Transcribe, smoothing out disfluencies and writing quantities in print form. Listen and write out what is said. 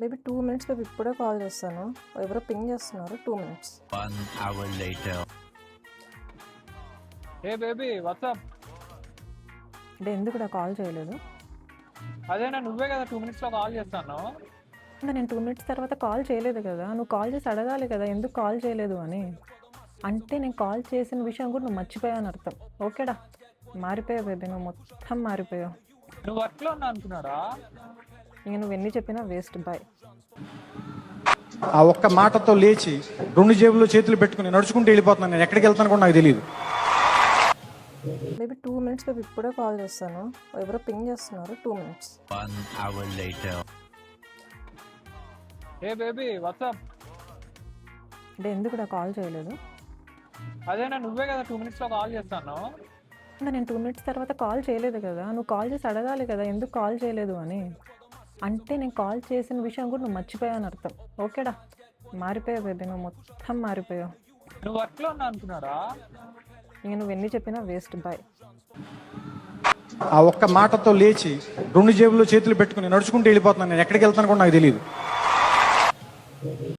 Maybe 2 minutes baby ఇప్పుడే call చేస్తాను. ఎవరో పింగ్ చేస్తున్నారు. 2 మినిట్స్. 1 hour later. ఏ బేబీ వాట్సాప్ అంటే ఎందుకు నా కాల్ చేయలేదు? అదేనా నువ్వే కదా 2 మినిట్స్లో కాల్ చేస్తాను. అంటే నేను 2 మినిట్స్ తర్వాత కాల్ చేయలేదు కదా. నువ్వు కాల్ చేసి అడగాలి కదా ఎందుకు కాల్ చేయలేదు అని. అంటే నేను కాల్ చేసిన విషయం కూడా నువ్వు మర్చిపోయావు అని అర్థం. ఓకేడా, మారిపోయావు బేబీ, నువ్వు మొత్తం మారిపోయావు. నువ్వు వర్క్లో ఉన్నా అనుకున్నాడా? ఇంక నువ్వు ఎన్ని చెప్పినా వేస్ట్. బాయ్. ఆ ఒక్క మాటతో లేచి 2 జేబుల్లో చేతులు పెట్టుకుని నడుచుకుంటూ వెళ్ళిపోతున్నాను. నేను ఎక్కడికి వెళ్తాను కూడా నాకు తెలియదు. మేబీ 2 మినిట్స్ బేబీ ఇప్పుడే కాల్ చేస్తాను. ఎవరో పింగ్ చేస్తున్నారు. 2 మినిట్స్. 1 hour later. ఏ బేబీ వాట్సాప్ అంటే ఎందుకు నా కాల్ చేయలేదు? అదేనా నువ్వే కదా 2 మినిట్స్లో కాల్ చేస్తాను. అంటే నేను 2 మినిట్స్ తర్వాత కాల్ చేయలేదు కదా. నువ్వు కాల్ చేసి అడగాలి కదా ఎందుకు కాల్ చేయలేదు అని. అంటే నేను కాల్ చేసిన విషయం కూడా నువ్వు మర్చిపోయావు అని అర్థం. ఓకేడా, మారిపోయావు బేబీ, నువ్వు మొత్తం మారిపోయావు. నువ్వు వర్క్లో ఉన్నా అనుకున్నాడా? ఇంక నువ్వు ఎన్ని చెప్పినా వేస్ట్. బాయ్. ఆ ఒక్క మాటతో లేచి 2 జేబుల్లో చేతులు పెట్టుకుని నడుచుకుంటూ వెళ్ళిపోతున్నాను. నేను ఎక్కడికి వెళ్తాను కూడా నాకు తెలియదు.